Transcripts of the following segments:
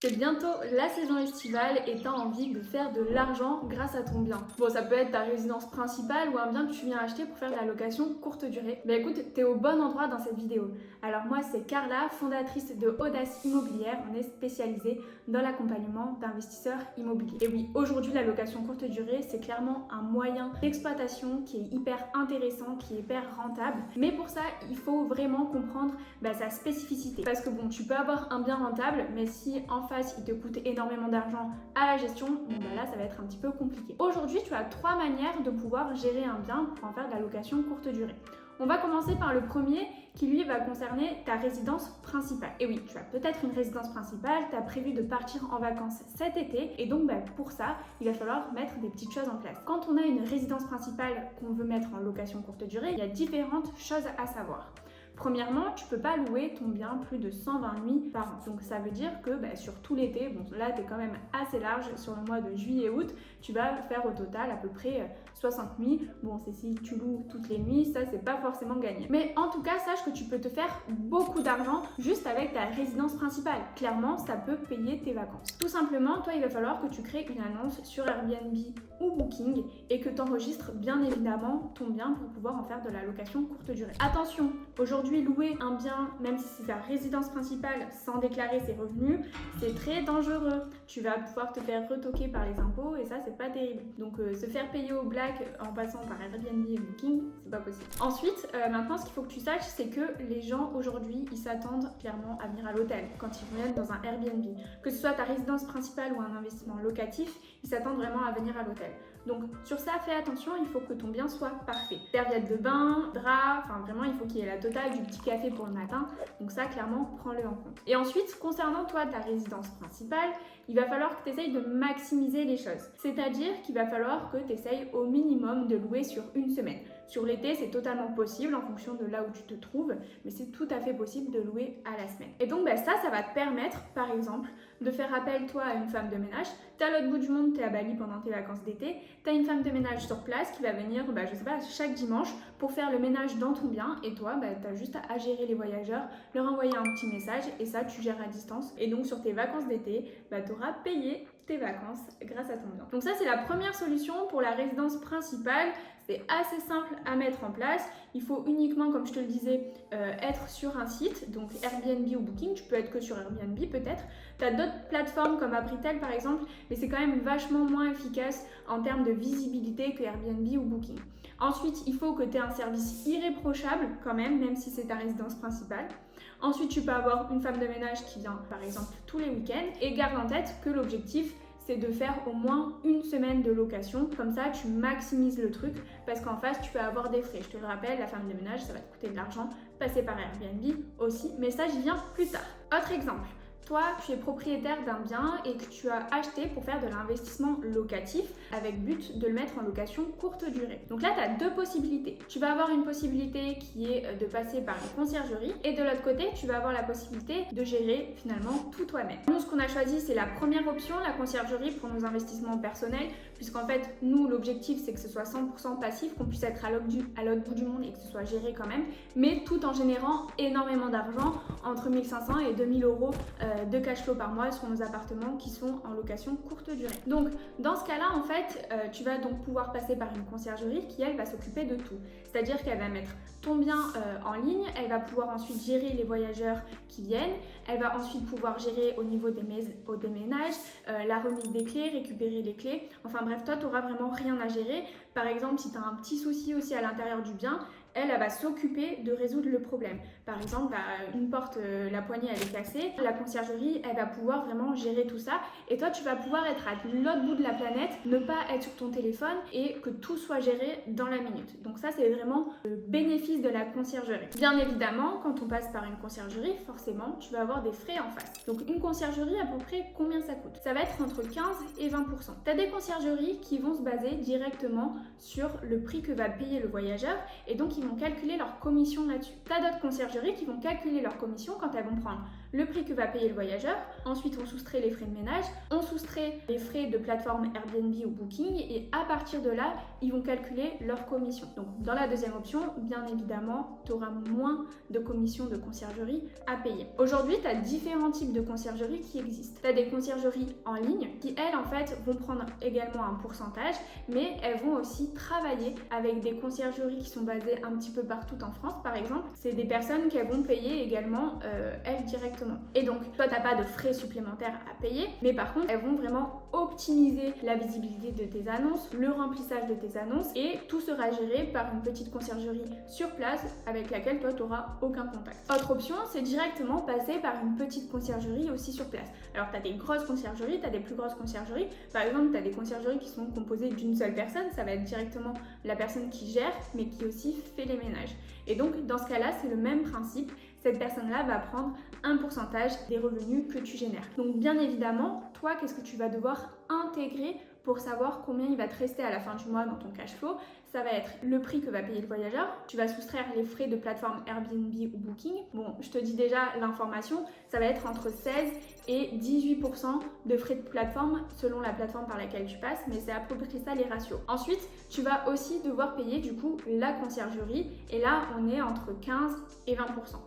C'est bientôt la saison estivale et t'as envie de faire de l'argent grâce à ton bien. Bon, ça peut être ta résidence principale ou un bien que tu viens acheter pour faire de la location courte durée. Bah écoute, t'es au bon endroit dans cette vidéo. Alors moi, c'est Carla, fondatrice de Audace Immobilière. On est spécialisé dans l'accompagnement d'investisseurs immobiliers. Et oui, aujourd'hui, la location courte durée, c'est clairement un moyen d'exploitation qui est hyper intéressant, qui est hyper rentable. Mais pour ça, il faut vraiment comprendre sa spécificité. Parce que bon, tu peux avoir un bien rentable, mais si en face il te coûte énormément d'argent à la gestion, là ça va être un petit peu compliqué. Aujourd'hui, tu as 3 manières de pouvoir gérer un bien pour en faire de la location courte durée. On va commencer par le premier qui lui va concerner ta résidence principale. Et oui, tu as peut-être une résidence principale, tu as prévu de partir en vacances cet été et donc pour ça, il va falloir mettre des petites choses en place. Quand on a une résidence principale qu'on veut mettre en location courte durée, il y a différentes choses à savoir. Premièrement, tu ne peux pas louer ton bien plus de 120 nuits par an. Donc ça veut dire que sur tout l'été, bon là tu es quand même assez large, sur le mois de juillet-août, tu vas faire au total à peu près 60 nuits. Bon, c'est si tu loues toutes les nuits, ça c'est pas forcément gagné. Mais en tout cas, sache que tu peux te faire beaucoup d'argent juste avec ta résidence principale. Clairement, ça peut payer tes vacances. Tout simplement, toi il va falloir que tu crées une annonce sur Airbnb ou Booking et que tu enregistres bien évidemment ton bien pour pouvoir en faire de la location courte durée. Attention, aujourd'hui louer un bien, même si c'est ta résidence principale, sans déclarer ses revenus, c'est très dangereux. Tu vas pouvoir te faire retoquer par les impôts et ça c'est pas terrible. Donc se faire payer au black en passant par Airbnb et Booking, c'est pas possible. Ensuite, maintenant ce qu'il faut que tu saches, c'est que les gens aujourd'hui, ils s'attendent clairement à venir à l'hôtel quand ils vont être dans un Airbnb. Que ce soit ta résidence principale ou un investissement locatif, ils s'attendent vraiment à venir à l'hôtel. Donc sur ça, fais attention, il faut que ton bien soit parfait. Serviette de bain, drap, enfin vraiment il faut qu'il y ait la totale, du petit café pour le matin. Donc ça, clairement, prends-le en compte. Et ensuite, concernant toi, ta résidence principale, il va falloir que tu essayes de maximiser les choses. C'est-à-dire qu'il va falloir que tu essayes au minimum de louer sur une semaine. Sur l'été, c'est totalement possible en fonction de là où tu te trouves, mais c'est tout à fait possible de louer à la semaine. Et donc ça va te permettre, par exemple, de faire appel toi à une femme de ménage. T'es à l'autre bout du monde, t'es à Bali pendant tes vacances d'été, t'as une femme de ménage sur place qui va venir, je sais pas, chaque dimanche pour faire le ménage dans ton bien et toi, t'as juste à gérer les voyageurs, leur envoyer un petit message et ça, tu gères à distance. Et donc sur tes vacances d'été, t'auras payé tes vacances grâce à ton bien. Donc ça, c'est la première solution pour la résidence principale. C'est assez simple à mettre en place. Il faut uniquement, comme je te le disais, être sur un site, donc Airbnb ou Booking. Tu peux être que sur Airbnb peut-être. Tu as d'autres plateformes comme Abritel par exemple, mais c'est quand même vachement moins efficace en termes de visibilité que Airbnb ou Booking. Ensuite, il faut que tu aies un service irréprochable quand même si c'est ta résidence principale. Ensuite, tu peux avoir une femme de ménage qui vient par exemple tous les week-ends et garde en tête que l'objectif, c'est de faire au moins une semaine de location. Comme ça, tu maximises le truc parce qu'en face, tu peux avoir des frais. Je te le rappelle, la femme de ménage, ça va te coûter de l'argent. Passer par Airbnb aussi, mais ça, j'y viens plus tard. Autre exemple. Toi, tu es propriétaire d'un bien et que tu as acheté pour faire de l'investissement locatif avec but de le mettre en location courte durée. Donc là, tu as deux possibilités. Tu vas avoir une possibilité qui est de passer par une conciergerie et de l'autre côté, tu vas avoir la possibilité de gérer finalement tout toi-même. Nous, ce qu'on a choisi, c'est la première option, la conciergerie pour nos investissements personnels, puisqu'en fait, nous, l'objectif, c'est que ce soit 100% passif, qu'on puisse être à l'autre bout du monde et que ce soit géré quand même, mais tout en générant énormément d'argent, entre 1500 et 2000 euros de cash flow par mois sur nos appartements qui sont en location courte durée. Donc dans ce cas-là, en fait, tu vas donc pouvoir passer par une conciergerie qui, elle, va s'occuper de tout. C'est-à-dire qu'elle va mettre ton bien en ligne, elle va pouvoir ensuite gérer les voyageurs qui viennent, elle va ensuite pouvoir gérer au niveau des ménages, la remise des clés, récupérer les clés. Enfin bref, toi, tu n'auras vraiment rien à gérer. Par exemple, si tu as un petit souci aussi à l'intérieur du bien, elle va s'occuper de résoudre le problème. Par exemple, une porte, la poignée elle est cassée, la conciergerie elle va pouvoir vraiment gérer tout ça et toi tu vas pouvoir être à l'autre bout de la planète, ne pas être sur ton téléphone et que tout soit géré dans la minute. Donc ça c'est vraiment le bénéfice de la conciergerie. Bien évidemment, quand on passe par une conciergerie, forcément tu vas avoir des frais en face. Donc une conciergerie à peu près combien ça coûte? Ça va être entre 15 et 20%. Tu as des conciergeries qui vont se baser directement sur le prix que va payer le voyageur et donc ils vont calculer leur commission là-dessus. Tu as d'autres conciergeries qui vont calculer leur commission quand elles vont prendre le prix que va payer le voyageur. Ensuite, on soustrait les frais de ménage, on soustrait les frais de plateforme Airbnb ou Booking et à partir de là, ils vont calculer leur commission. Donc, dans la deuxième option, bien évidemment, tu auras moins de commissions de conciergerie à payer. Aujourd'hui, tu as différents types de conciergerie qui existent. Tu as des conciergeries en ligne qui, elles, en fait, vont prendre également un pourcentage, mais elles vont aussi travailler avec des conciergeries qui sont basées un petit peu partout en France, par exemple. C'est des personnes qu'elles vont payer également, elles, directement. Et donc, toi, tu n'as pas de frais supplémentaires à payer, mais par contre, elles vont vraiment optimiser la visibilité de tes annonces, le remplissage de tes annonces, et tout sera géré par une petite conciergerie sur place avec laquelle toi, tu n'auras aucun contact. Autre option, c'est directement passer par une petite conciergerie aussi sur place. Alors, tu as des grosses conciergeries, tu as des plus grosses conciergeries. Par exemple, tu as des conciergeries qui sont composées d'une seule personne, ça va être directement la personne qui gère, mais qui aussi fait les ménages. Et donc, dans ce cas-là, c'est le même principe. Cette personne-là va prendre un pourcentage des revenus que tu génères. Donc, bien évidemment, toi, qu'est-ce que tu vas devoir intégrer pour savoir combien il va te rester à la fin du mois dans ton cash flow? Ça va être le prix que va payer le voyageur. Tu vas soustraire les frais de plateforme Airbnb ou Booking. Bon, je te dis déjà l'information, ça va être entre 16 et 18% de frais de plateforme selon la plateforme par laquelle tu passes, mais c'est à peu près ça les ratios. Ensuite, tu vas aussi devoir payer du coup la conciergerie et là, on est entre 15 et 20%.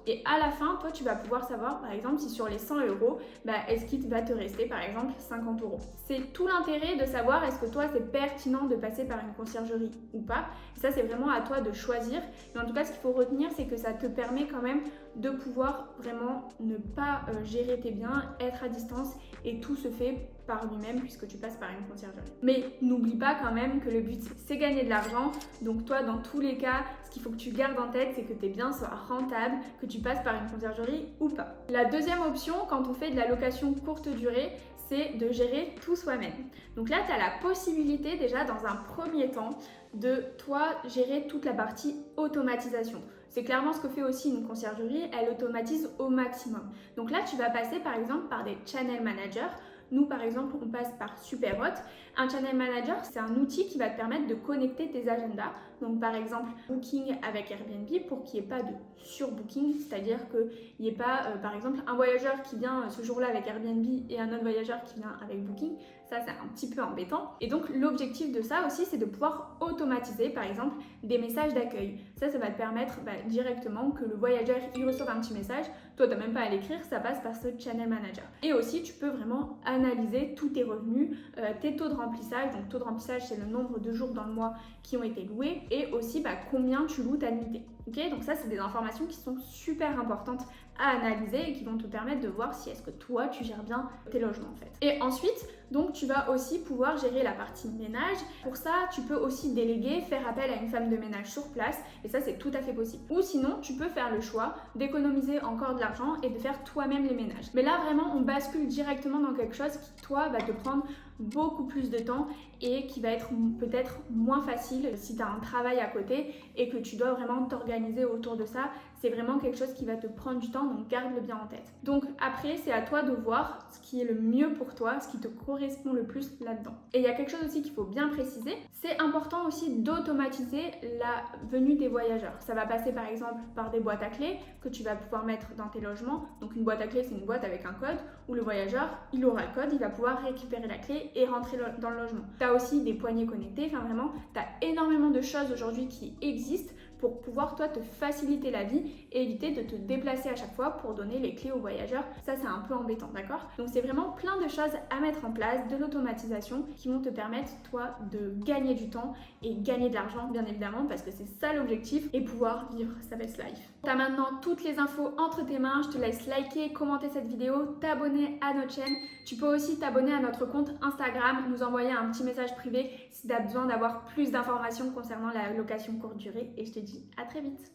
Et à la fin, toi, tu vas pouvoir savoir, par exemple, si sur les 100 euros, est-ce qu'il va te rester, par exemple, 50 euros. C'est tout l'intérêt de savoir est-ce que toi, c'est pertinent de passer par une conciergerie ou pas. Et ça, c'est vraiment à toi de choisir. Mais en tout cas, ce qu'il faut retenir, c'est que ça te permet quand même de pouvoir vraiment ne pas gérer tes biens, être à distance et tout se fait par lui-même puisque tu passes par une conciergerie. Mais n'oublie pas quand même que le but c'est gagner de l'argent. Donc toi, dans tous les cas, ce qu'il faut que tu gardes en tête, c'est que tes biens soient rentables, que tu passes par une conciergerie ou pas. La deuxième option, quand on fait de la location courte durée, c'est de gérer tout soi-même. Donc là, tu as la possibilité déjà dans un premier temps de toi gérer toute la partie automatisation. C'est clairement ce que fait aussi une conciergerie, elle automatise au maximum. Donc là, tu vas passer par exemple par des channel managers. Nous, par exemple, on passe par Superhot. Un channel manager, c'est un outil qui va te permettre de connecter tes agendas. Donc, par exemple, Booking avec Airbnb pour qu'il n'y ait pas de surbooking, c'est-à-dire qu'il n'y ait pas, par exemple, un voyageur qui vient ce jour-là avec Airbnb et un autre voyageur qui vient avec Booking. Ça, c'est un petit peu embêtant. Et donc, l'objectif de ça aussi, c'est de pouvoir automatiser, par exemple, des messages d'accueil. Ça va te permettre directement que le voyageur, il reçoive un petit message. Toi, tu n'as même pas à l'écrire, ça passe par ce channel manager. Et aussi, tu peux vraiment analyser tous tes revenus, tes taux de remplissage. Donc, taux de remplissage, c'est le nombre de jours dans le mois qui ont été loués et aussi combien tu loues ta nuitée. Okay, donc ça, c'est des informations qui sont super importantes à analyser et qui vont te permettre de voir si est-ce que toi, tu gères bien tes logements en fait. Et ensuite, donc tu vas aussi pouvoir gérer la partie ménage. Pour ça, tu peux aussi déléguer, faire appel à une femme de ménage sur place et ça, c'est tout à fait possible. Ou sinon, tu peux faire le choix d'économiser encore de l'argent et de faire toi-même les ménages. Mais là, vraiment, on bascule directement dans quelque chose qui, toi, va te prendre beaucoup plus de temps et qui va être peut-être moins facile si tu as un travail à côté et que tu dois vraiment t'organiser autour de ça. C'est vraiment quelque chose qui va te prendre du temps, donc garde-le bien en tête. Donc après, c'est à toi de voir ce qui est le mieux pour toi, ce qui te correspond le plus là-dedans. Et il y a quelque chose aussi qu'il faut bien préciser, c'est important aussi d'automatiser la venue des voyageurs. Ça va passer par exemple par des boîtes à clés que tu vas pouvoir mettre dans tes logements. Donc une boîte à clés, c'est une boîte avec un code où le voyageur, il aura le code, il va pouvoir récupérer la clé et rentrer dans le logement. Tu as aussi des poignées connectées, enfin vraiment, tu as énormément de choses aujourd'hui qui existent pour pouvoir toi te faciliter la vie et éviter de te déplacer à chaque fois pour donner les clés aux voyageurs. Ça, c'est un peu embêtant, d'accord? Donc c'est vraiment plein de choses à mettre en place, de l'automatisation qui vont te permettre toi de gagner du temps et gagner de l'argent bien évidemment parce que c'est ça l'objectif et pouvoir vivre sa best life. Tu as maintenant toutes les infos entre tes mains, je te laisse liker, commenter cette vidéo, t'abonner à notre chaîne. Tu peux aussi t'abonner à notre compte Instagram, nous envoyer un petit message privé si tu as besoin d'avoir plus d'informations concernant la location courte durée et je te dis à très vite.